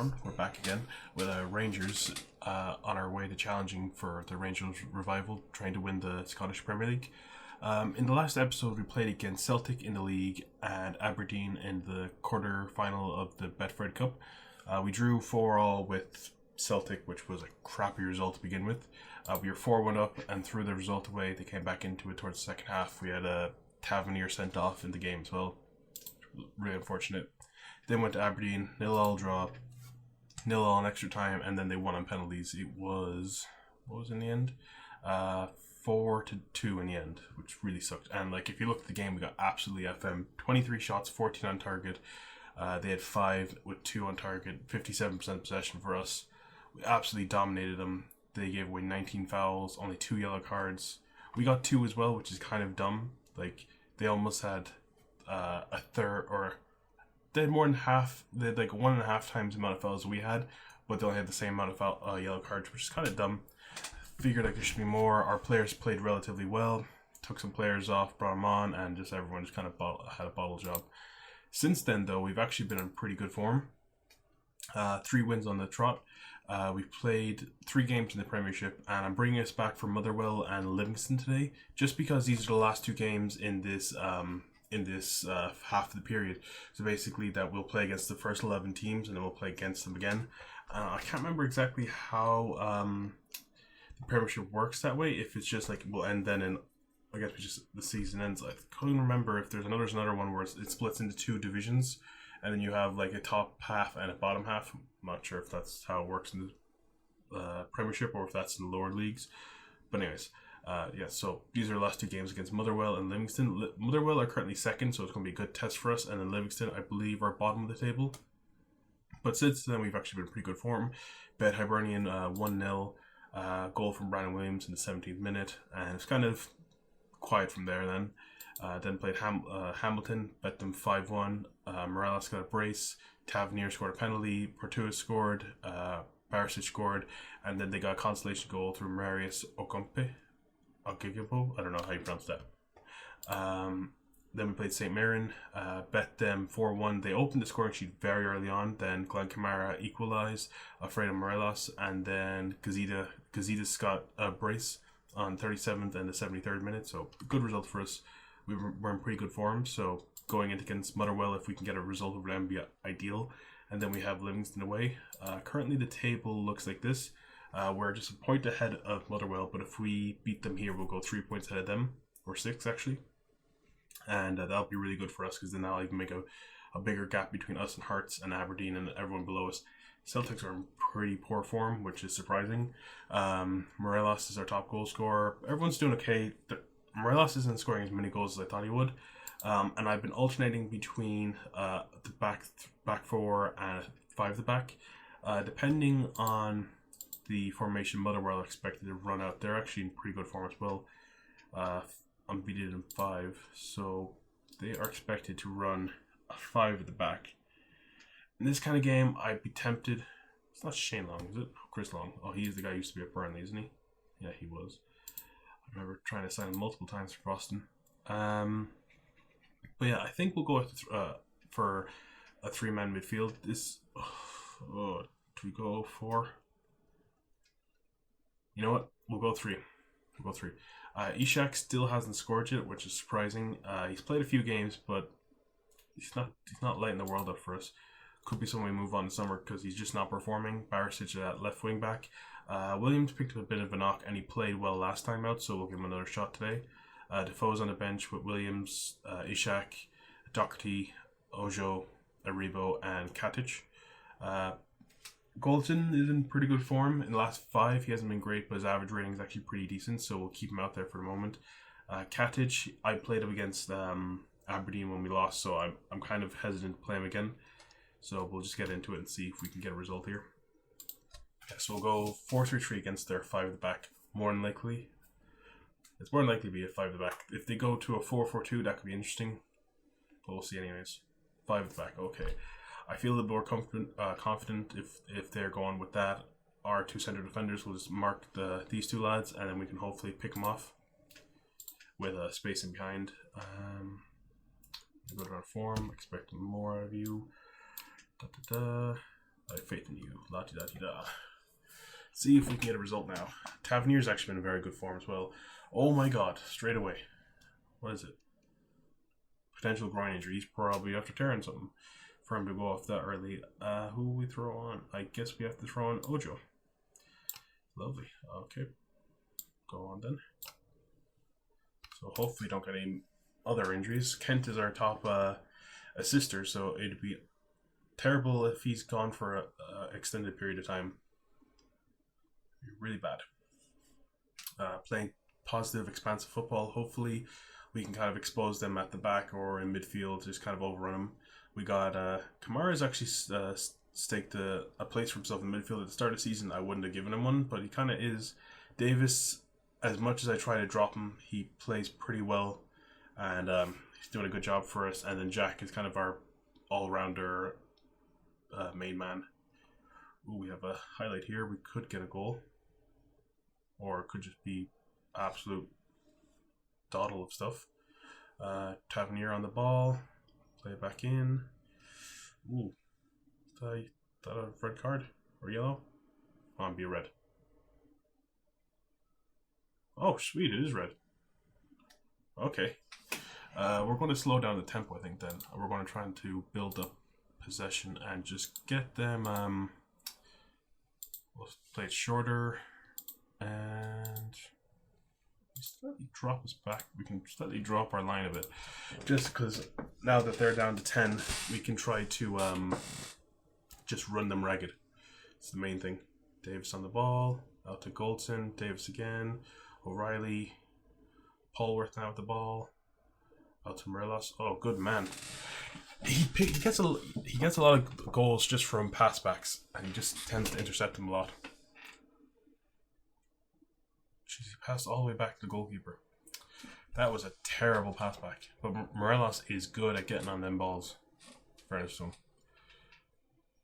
everyone. We're back again with Rangers on our way to challenging for the Rangers revival, trying to win the Scottish Premier League. In the last episode, we played against Celtic in the league and Aberdeen in the quarter final of the Betfred Cup. We drew 4-4 with Celtic, which was a crappy result to begin with. We were 4-1 up, and threw the result away. They came back into it towards the second half. We had a Tavernier sent off in the game as well. Really unfortunate. Then went to Aberdeen, 0-0 draw, 0-0 in extra time, and then they won on penalties. It was, what was in the end? 4-2 in the end, which really sucked. And if you look at the game, we got absolutely FM. 23 shots, 14 on target. They had 5 with 2 on target, 57% possession for us. We absolutely dominated them. They gave away 19 fouls, only 2 yellow cards. We got 2 as well, which is kind of dumb. They almost had a third, or they had more than half. They had 1.5 times the amount of fouls we had, but they only had the same amount of yellow cards, which is kind of dumb. Figured there should be more. Our players played relatively well. Took some players off, brought them on, and everyone just kind of had a bottle job. Since then, though, we've actually been in pretty good form. 3 wins on the trot. We've played 3 games in the Premiership, and I'm bringing us back for Motherwell and Livingston today, just because these are the last 2 games in this half of the period. So basically, that we'll play against the first 11 teams, and then we'll play against them again. I can't remember exactly how the Premiership works that way. If it's just we'll end then, and I guess the season ends. I can't remember if there's another one where it splits into 2 divisions, and then you have a top half and a bottom half. I'm not sure if that's how it works in the Premiership or if that's in the lower leagues. But anyways, so these are the last 2 games against Motherwell and Livingston. Motherwell are currently second, so it's going to be a good test for us. And then Livingston, I believe, are bottom of the table. But since then, we've actually been in pretty good form. Bet Hibernian 1-0, goal from Brandon Williams in the 17th minute. And it's kind of quiet from there then. Then played Hamilton, bet them 5-1. Morales got a brace. Tavernier scored a penalty. Portua scored. Barisic scored. And then they got a consolation goal through Marius Okompe. Ogigibo? I don't know how you pronounce that. Then we played St. Mirren. Bet them 4-1. They opened the scoring sheet very early on. Then Glenn Kamara equalised. Alfredo Morelos. And then Gazitas got a brace on 37th and the 73rd minute. So good result for us. We're in pretty good form, so going in against Motherwell, if we can get a result over them, would be ideal. And then we have Livingston away. Currently, the table looks like this. We're just a point ahead of Motherwell, but if we beat them here, we'll go 3 points ahead of them, or 6 actually. And that'll be really good for us, because then that'll even make a bigger gap between us and Hearts and Aberdeen and everyone below us. Celtics are in pretty poor form, which is surprising. Morelos is our top goal scorer. Everyone's doing okay. Morelos isn't scoring as many goals as I thought he would, and I've been alternating between the back 4 and 5 at the back, depending on the formation Motherwell are expected to run out. They're actually in pretty good form as well, unbeaten in 5, so they are expected to run a 5 at the back. In this kind of game, I'd be tempted. It's not Shane Long, is it? Chris Long. Oh, he's the guy who used to be at Burnley, isn't he? Yeah, he was. I remember trying to sign him multiple times for Boston. But yeah, I think we'll go for a 3-man midfield. Do we go 4? You know what? We'll go 3. Ishak still hasn't scored yet, which is surprising. He's played a few games, but he's not lighting the world up for us. Could be someone we move on in summer because he's just not performing. Barisic at left wing back. Williams picked up a bit of a knock and he played well last time out, so we'll give him another shot today. Defoe's on the bench with Williams, Ishak, Doherty, Ojo, Aribo, and Katic. Goldson is in pretty good form. In the last 5, he hasn't been great, but his average rating is actually pretty decent, so we'll keep him out there for the moment. Katic, I played him against Aberdeen when we lost, so I'm kind of hesitant to play him again. So we'll just get into it and see if we can get a result here. So we'll go 4-3-3 against their 5 at the back. It's more than likely to be a 5 at the back. If they go to a 4-4-2, that could be interesting. But we'll see anyways. 5 at the back, okay. I feel a bit more confident if they're going with that. Our 2 center defenders will just mark these 2 lads, and then we can hopefully pick them off with space in behind. Go to our form, expect more out of you. I have faith in you. La-di-da-di-da. See if we can get a result now. Tavernier's actually been in very good form as well. Oh my god, straight away. What is it? Potential groin injury. He's probably after tearing something for him to go off that early. Who will we throw on? I guess we have to throw on Ojo. Lovely. Okay. Go on then. So hopefully don't get any other injuries. Kent is our top assister, so it'd be terrible if he's gone for an extended period of time. Really bad. Playing positive, expansive football. Hopefully we can kind of expose them at the back or in midfield, just kind of overrun them. We got Kamara's actually staked a place for himself in midfield at the start of the season. I wouldn't have given him one, but he kind of is. Davis, as much as I try to drop him, he plays pretty well, and he's doing a good job for us. And then Jack is kind of our all-rounder main man. Ooh, we have a highlight here. We could get a goal, or it could just be absolute dawdle of stuff. Tavernier on the ball. Play it back in. Ooh. Is that a red card? Or yellow? Come on, be a red. Oh, sweet, it is red. Okay. We're going to slow down the tempo, I think, then. We're going to try to build up possession and just get them... we'll play it shorter. And... slightly drop us back. We can slightly drop our line a bit, just because now that they're down to 10, we can try to just run them ragged. It's the main thing. Davis on the ball, out to Goldson, Davis again, O'Reilly, Paulworth now with the ball, out to Morelos. Oh, good man. He gets a lot of goals just from pass backs, and he just tends to intercept them a lot. Jeez, he passed all the way back to the goalkeeper. That was a terrible pass back. But Morelos is good at getting on them balls. Fairness to him.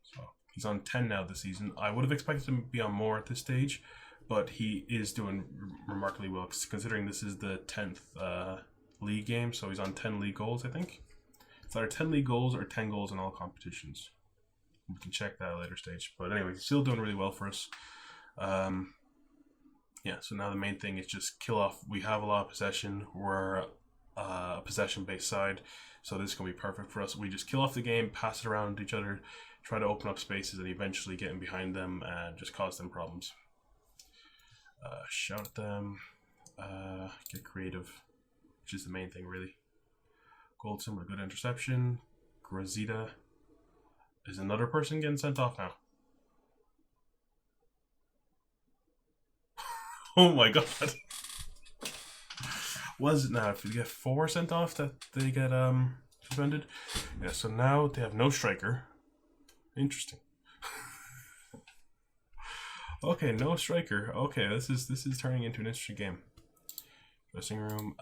So he's on 10 now this season. I would have expected him to be on more at this stage, but he is doing remarkably well, considering this is the 10th league game. So he's on 10 league goals, I think. It's either 10 league goals or 10 goals in all competitions. We can check that at a later stage. But anyway, he's still doing really well for us. Yeah, so now the main thing is just kill off. We have a lot of possession. We're a possession-based side, so this is going to be perfect for us. We just kill off the game, pass it around to each other, try to open up spaces, and eventually get in behind them and just cause them problems. Shout at them, get creative, which is the main thing, really. Goldson with a good interception. Grazita is another person getting sent off now. Oh my god. Was it now? If you get 4 sent off, that they get suspended? Yeah, so now they have no striker. Interesting. Okay, no striker. Okay, this is turning into an interesting game. Dressing room.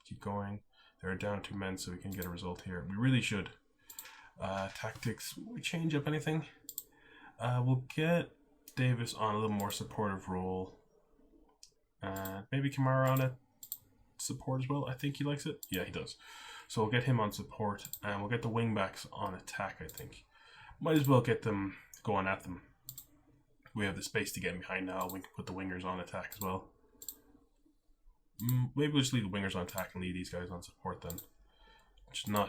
Keep going. They're down 2 men, so we can get a result here. We really should. Tactics. Will we change up anything? We'll get Davis on a little more supportive role. Maybe Kamara on a support as well. I think he likes it. Yeah, he does. So we'll get him on support, and we'll get the wingbacks on attack, I think. Might as well get them going at them. We have the space to get behind now. We can put the wingers on attack as well. Maybe we'll just leave the wingers on attack and leave these guys on support then.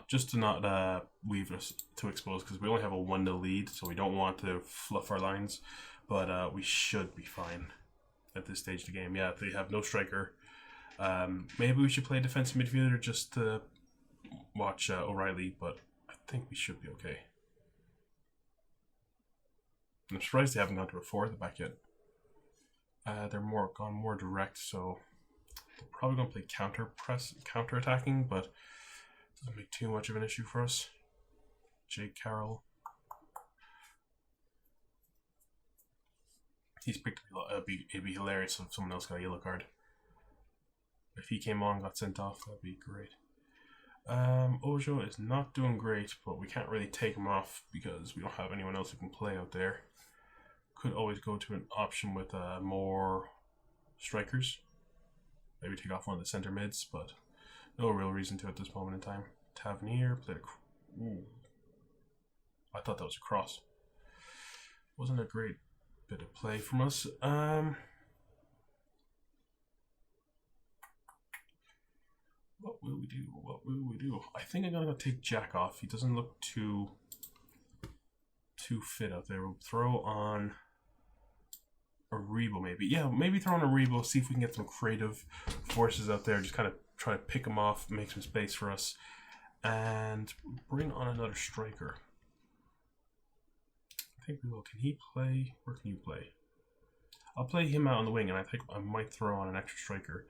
Just to not leave us too exposed, because we only have a 1-0 lead, so we don't want to fluff our lines. But we should be fine at this stage of the game. Yeah, they have no striker. Maybe we should play defensive midfielder just to watch O'Reilly, but I think we should be okay. I'm surprised they haven't gone to a 4 at the back yet. They're gone more direct, so they're probably going to play counter attacking, but it doesn't make too much of an issue for us. Jake Carroll. He's picked up. It'd be hilarious if someone else got a yellow card. If he came on and got sent off, that'd be great. Ojo is not doing great, but we can't really take him off because we don't have anyone else who can play out there. Could always go to an option with more strikers. Maybe take off one of the center mids, but no real reason to at this moment in time. Tavernier played a... Ooh. I thought that was a cross. Wasn't a great bit of play from us. What will we do? What will we do? I think I'm gonna go take Jack off. He doesn't look too fit out there. We'll throw on a Rebo maybe. Yeah, maybe throw on a Rebo, see if we can get some creative forces out there. Just kind of try to pick him off, make some space for us. And bring on another striker. I think we will. Can he play? Where can you play? I'll play him out on the wing, and I think I might throw on an extra striker.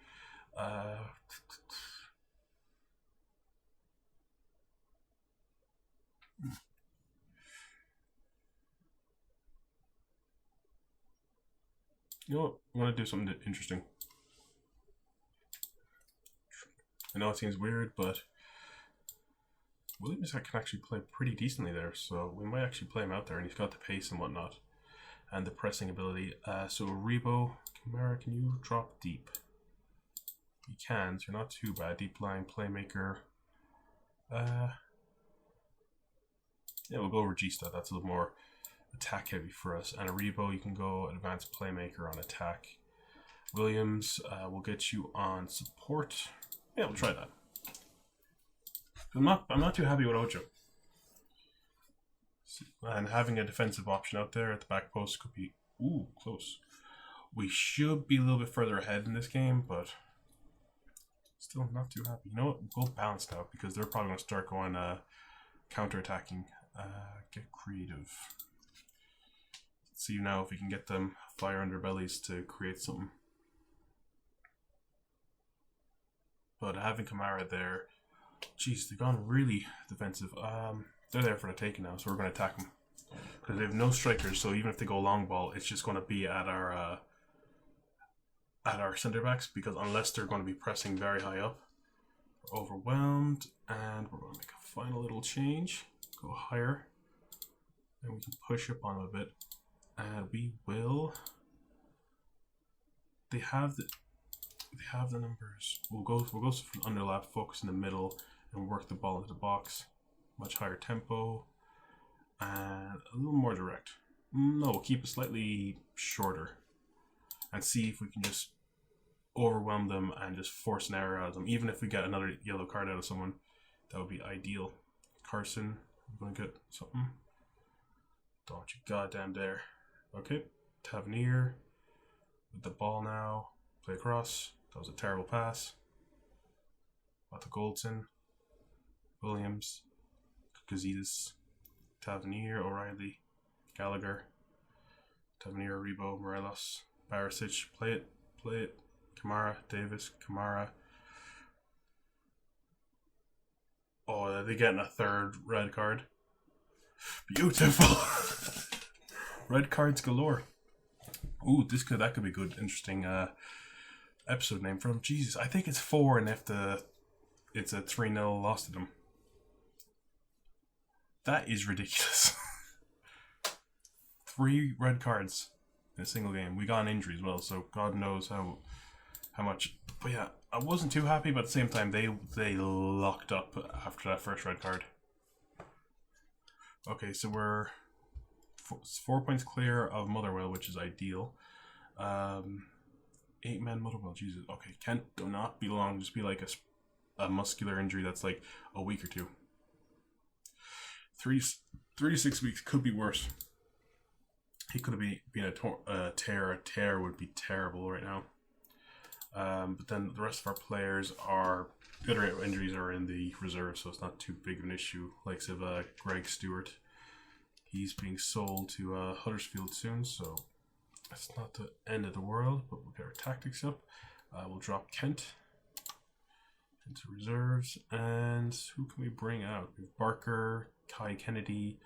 You know what? I want to do something interesting. I know it seems weird, but Williams can actually play pretty decently there, so we might actually play him out there, and he's got the pace and whatnot, and the pressing ability. So Rebo, Kamara, can you drop deep? You can, so you're not too bad. Deep line, playmaker. Yeah, we'll go Regista. That's a little more attack heavy for us. And a Rebo, you can go advanced playmaker on attack. Williams, will get you on support. Yeah, we'll try that. I'm not too happy with Ocho. And having a defensive option out there at the back post could be close. We should be a little bit further ahead in this game, but still not too happy. You know what? We'll go balanced out because they're probably going to start going counter-attacking. Get creative. Let's see now if we can get them fire under bellies to create something. But having Kamara there, jeez, they've gone really defensive. They're there for the taking now, so we're going to attack them because they have no strikers. So even if they go long ball, it's just going to be at our center backs, because unless they're going to be pressing very high up, we're overwhelmed, and we're going to make a final little change. Go higher, and we can push up on them a bit, and we will. They have the numbers. We'll go from underlap, focus in the middle, and work the ball into the box. Much higher tempo and a little more direct. No, we'll keep it slightly shorter and see if we can just overwhelm them and just force an error out of them. Even if we get another yellow card out of someone, that would be ideal. Carson, I'm gonna get something. Don't you goddamn dare. Okay, Tavernier with the ball now. Play across. That was a terrible pass. Got the Goldson, Williams, Gazidis, Tavernier, O'Reilly, Gallagher, Tavernier, Rebo, Morelos, Barisic. Play it. Kamara, Davis, Kamara. Oh, are they getting a third red card? Beautiful. Red cards galore. Ooh, that could be good. Interesting episode name for them. Jesus, I think it's 4, and if it's a 3-0 loss to them. That is ridiculous. 3 red cards in a single game. We got an injury as well, so God knows how much. But yeah, I wasn't too happy, but at the same time, they locked up after that first red card. Okay, so we're 4 points clear of Motherwell, which is ideal. 8-man Motherwell, Jesus. Okay, Kent do not be long. Just be like a muscular injury that's like a week or 2. 3 to 6 weeks could be worse. He could have been a tear. A tear would be terrible right now. But then the rest of our players the other injuries are in the reserve, so it's not too big of an issue. Like Greg Stewart, he's being sold to Huddersfield soon, so that's not the end of the world. But we'll get our tactics up. We'll drop Kent into reserves, and who can we bring out? We have Barker, Kai Kennedy.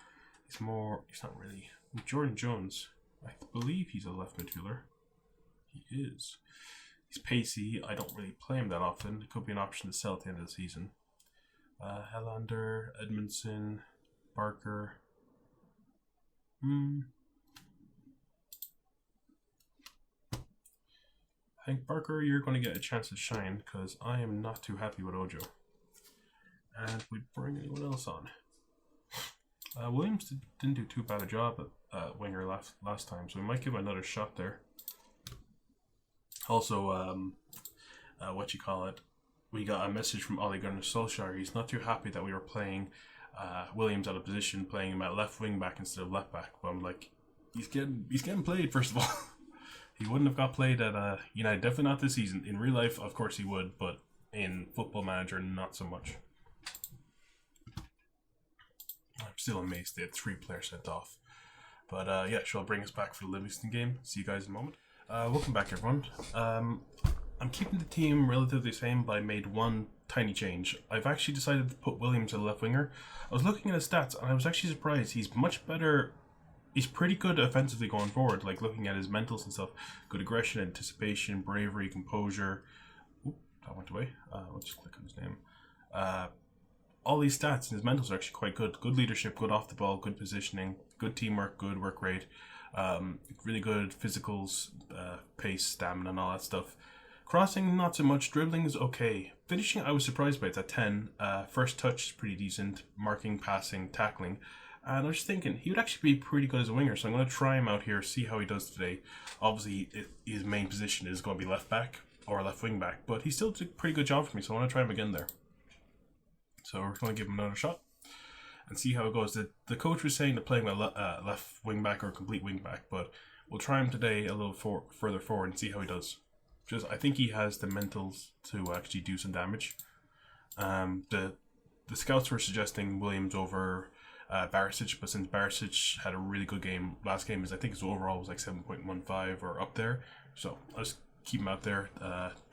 He's not really. Jordan Jones, I believe he's a left midfielder. He is. He's pacey. I don't really play him that often. It could be an option to sell at the end of the season. Helander, Edmondson, Barker. I think Barker, you're going to get a chance to shine because I am not too happy with Ojo. And we bring anyone else on. Williams didn't do too bad a job at winger last time, so we might give him another shot there. Also, what you call it? We got a message from Ole Gunnar Solskjaer. He's not too happy that we were playing Williams out of position, playing him at left wing back instead of left back. But I'm like, he's getting played first of all. He wouldn't have got played at United. Definitely not this season. In real life, of course he would, but in Football Manager, not so much. I'm still amazed they had 3 players sent off. But yeah, she'll bring us back for the Livingston game. See you guys in a moment. Welcome back, everyone. I'm keeping the team relatively the same, but I made one tiny change. I've actually decided to put Williams as a left winger. I was looking at his stats, and I was actually surprised. He's much better. He's pretty good offensively going forward, like looking at his mentals and stuff. Good aggression, anticipation, bravery, composure. Oop, that went away. I'll just click on his name. All these stats and his mentals are actually quite good. Good leadership, good off the ball, good positioning, good teamwork, good work rate. Really good physicals, pace, stamina, and all that stuff. Crossing, not so much. Dribbling is okay. Finishing, I was surprised by it. It's at 10. First touch is pretty decent. Marking, passing, tackling. And I was just thinking, he would actually be pretty good as a winger, so I'm going to try him out here, see how he does today. Obviously, his main position is going to be left back or left wing back, but he still did a pretty good job for me, so I want to try him again there. So we're going to give him another shot and see how it goes. The coach was saying to play him left wing back or complete wing back, but we'll try him today a little further forward and see how he does. I think he has the mentals to actually do some damage. The scouts were suggesting Williams over Barisic, but since Barisic had a really good game last game, I think his overall was like 7.15 or up there. So I'll just keep him out there.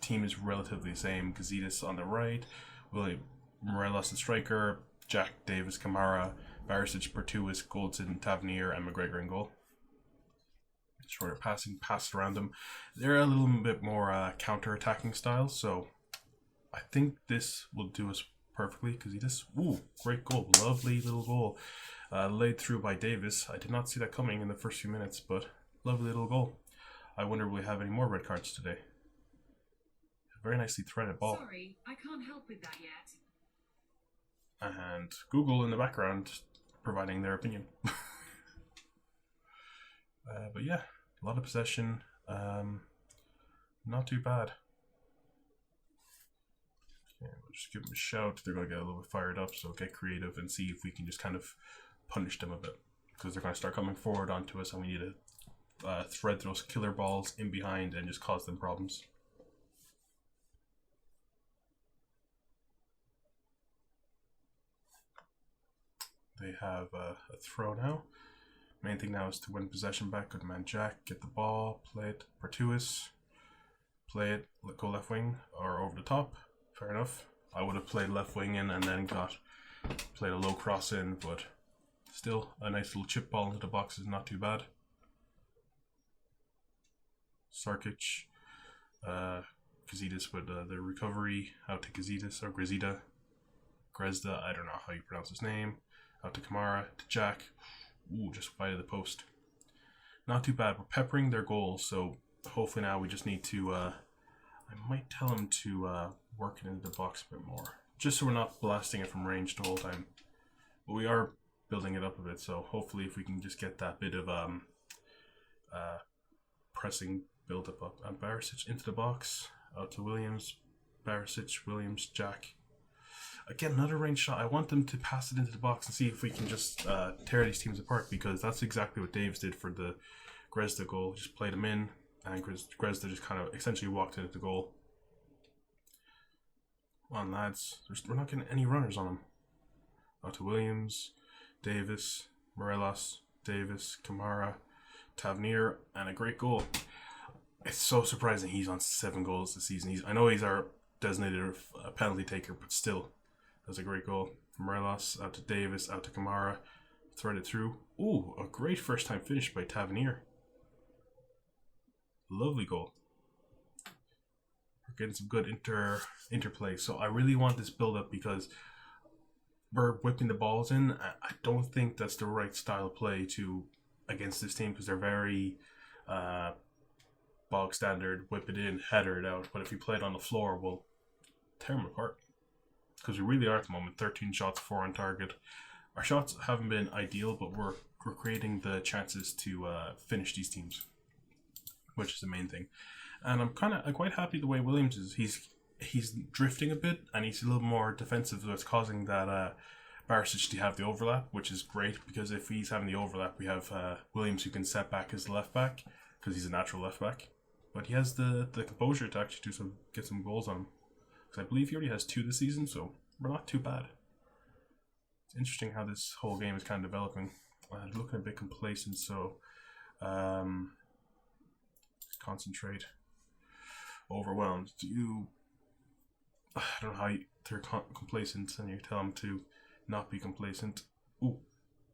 Team is relatively the same. Gazidis on the right, William Morelos the striker, Jack, Davis, Kamara, Barisic, Pertuis, Goldson, Tavernier, and McGregor in goal. Shorter passing, passed around them. They're a little bit more counter-attacking style, so I think this will do us perfectly. Because he just, ooh, great goal, lovely little goal, laid through by Davis. I did not see that coming in the first few minutes, but lovely little goal. I wonder will we have any more red cards today. Very nicely threaded ball. Sorry, I can't help with that yet. And Google in the background providing their opinion. But yeah, a lot of possession. Not too bad. Okay, we'll just give them a shout. They're going to get a little bit fired up, so get creative and see if we can just kind of punish them a bit. Because they're going to start coming forward onto us, and we need to thread those killer balls in behind and just cause them problems. They have a throw now. Main thing now is to win possession back. Good man Jack, get the ball, play it, Pertuis, play it, go left wing or over the top. Fair enough. I would have played left wing in and then played a low cross in, but still a nice little chip ball into the box is not too bad. Sarkic, Gazidis with the recovery, out to Gazidis or Grezida, I don't know how you pronounce his name, out to Kamara, to Jack. Ooh, just wide of the post. Not too bad. We're peppering their goals, so hopefully now we just need to, I might tell him to work it into the box a bit more. Just so we're not blasting it from range the whole time. But we are building it up a bit, so hopefully if we can just get that bit of pressing build up. Barisic into the box, out to Williams, Barisic, Williams, Jack. Again, another range shot. I want them to pass it into the box and see if we can just tear these teams apart, because that's exactly what Davis did for the Grezda goal. Just played him in, and Grezda just kind of essentially walked into the goal. Come on, lads. We're not getting any runners on him. Out to Williams, Davis, Morelos, Davis, Kamara, Tavernier, and a great goal. It's so surprising he's on 7 goals this season. I know he's our designated penalty taker, but still. That's a great goal. Morelos, out to Davis, out to Kamara. Threaded through. Ooh, a great first time finish by Tavernier. Lovely goal. We're getting some good interplay. So I really want this build up because we're whipping the balls in. I don't think that's the right style of play against this team, because they're very bog standard, whip it in, header it out. But if we play it on the floor, we'll tear them apart. Because we really are at the moment. 13 shots, 4 on target. our shots haven't been ideal, but we're creating the chances to finish these teams, which is the main thing. And I'm quite happy the way Williams is. He's drifting a bit, and he's a little more defensive. So it's causing that Barisic to have the overlap, which is great, because if he's having the overlap, we have Williams who can set back as the left back because he's a natural left back. But he has the composure to actually get some goals on him. Because I believe he already has 2 this season, so we're not too bad. It's interesting how this whole game is kind of developing. Looking a bit complacent, so concentrate. Overwhelmed. I don't know how they're complacent, and you tell them to not be complacent. Ooh,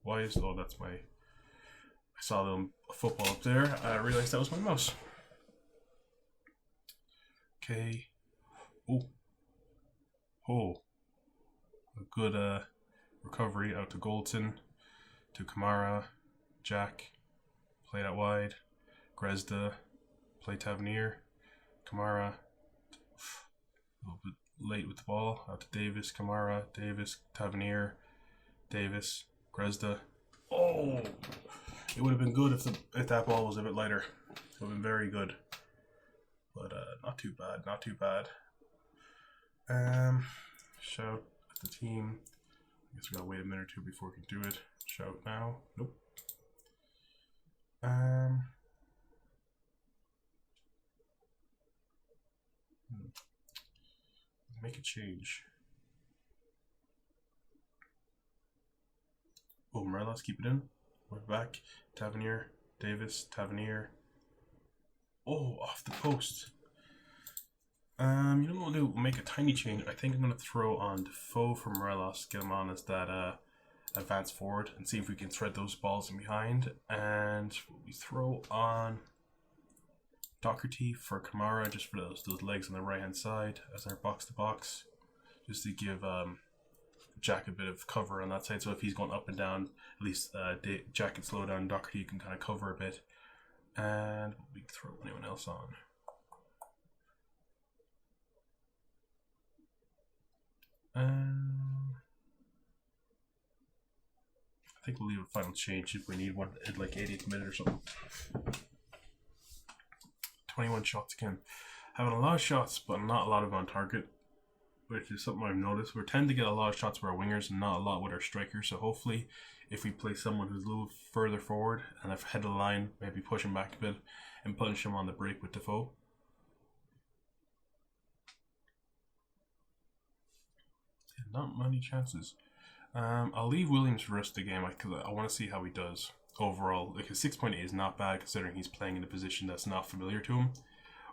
why is... Oh, that's my... I saw a football up there. I realized that was my mouse. Okay. Oh. A good recovery out to Goldson, to Kamara, Jack, played out wide, Grezda, play Tavernier, Kamara, a little bit late with the ball, out to Davis, Kamara, Davis, Tavernier, Davis, Grezda. Oh! It would have been good if that ball was a bit lighter. It would have been very good. But not too bad. Shout at the team. I guess we gotta wait a minute or two before we can do it. Shout now. Nope. Make a change. Oh, Morelos, keep it in. We're back. Tavernier, Davis, Tavernier. Oh, off the post. You know what we'll do? We'll make a tiny change. I think I'm going to throw on Defoe for Morelos, get him on as that advance forward, and see if we can thread those balls in behind. And we throw on Doherty for Kamara, just for those legs on the right hand side as our box to box, just to give Jack a bit of cover on that side. So if he's going up and down, at least Jack can slow down. Doherty can kind of cover a bit, and we can throw anyone else on. I think we'll leave a final change if we need one at like 80th minute or something. 21 shots again. Having a lot of shots, but not a lot of on target, which is something I've noticed. We tend to get a lot of shots with our wingers and not a lot with our strikers. So hopefully, if we play someone who's a little further forward and I've head of the line, maybe push him back a bit and punish him on the break with Defoe. Not many chances. I'll leave Williams for the rest of the game because I want to see how he does overall. Like his 6.8 is not bad considering he's playing in a position that's not familiar to him,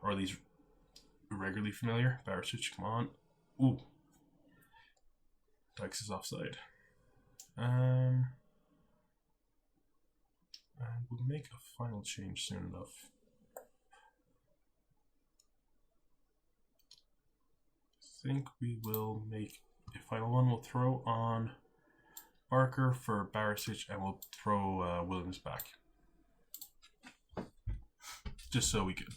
or at least irregularly familiar. Barisic, come on. Ooh. Dykes is offside. And we'll make a final change soon enough. I think we will make a final one. We'll throw on Barker for Barisic, and we'll throw Williams back. Just so we can,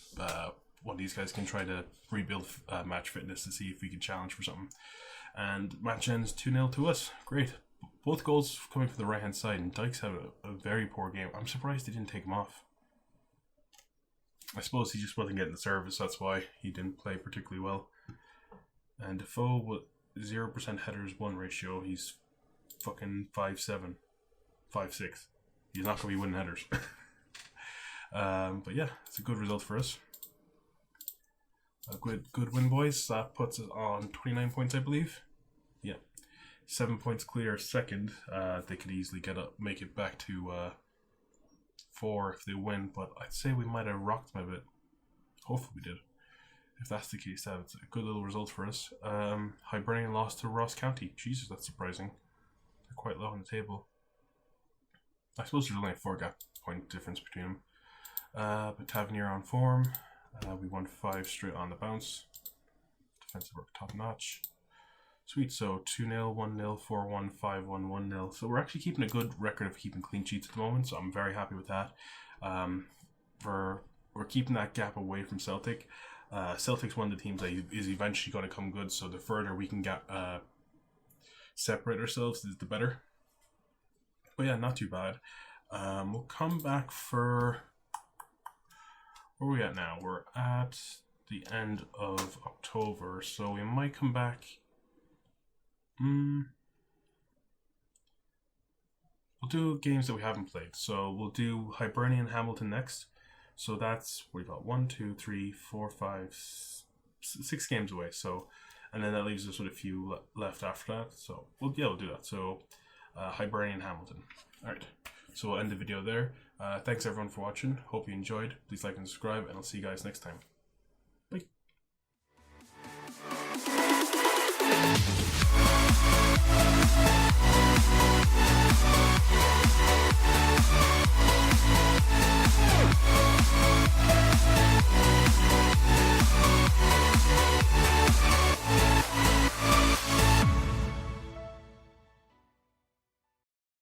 one of these guys can try to rebuild match fitness to see if we can challenge for something. And match ends 2-0 to us. Great. Both goals coming from the right hand side, and Dykes had a very poor game. I'm surprised they didn't take him off. I suppose he just wasn't getting the service, that's why he didn't play particularly well. And Defoe with 0% headers 1 ratio, he's fucking 5'7", 5'6". He's not going to be winning headers. But yeah, it's a good result for us. A good win, boys. That puts us on 29 points, I believe. Yeah. 7 points clear second. They could easily make it back to 4 if they win, but I'd say we might have rocked them a bit. Hopefully we did. If that's the case, that's a good little result for us. Hibernian lost to Ross County. Jesus, that's surprising. They're quite low on the table. I suppose there's only a 4-point difference between them. But Tavernier on form. We won 5 straight on the bounce. Defensive work top notch. Sweet, so 2-0, 1-0, 4-1, 5-1, 1-0. So we're actually keeping a good record of keeping clean sheets at the moment, so I'm very happy with that. We're keeping that gap away from Celtic. Celtic's one of the teams that is eventually going to come good, so the further we can get separate ourselves, the better. But yeah, not too bad. We'll come back for... Where are we at now? We're at the end of October, so we might come back... We'll do games that we haven't played. So we'll do Hibernian Hamilton next. So that's, what do you got? 1, 2, 3, 4, 5, 6 games away. So, and then that leaves us with a few left after that. So we'll do that. So Hibernian Hamilton. Alright, so we'll end the video there. Thanks everyone for watching. Hope you enjoyed. Please like and subscribe, and I'll see you guys next time. Bye.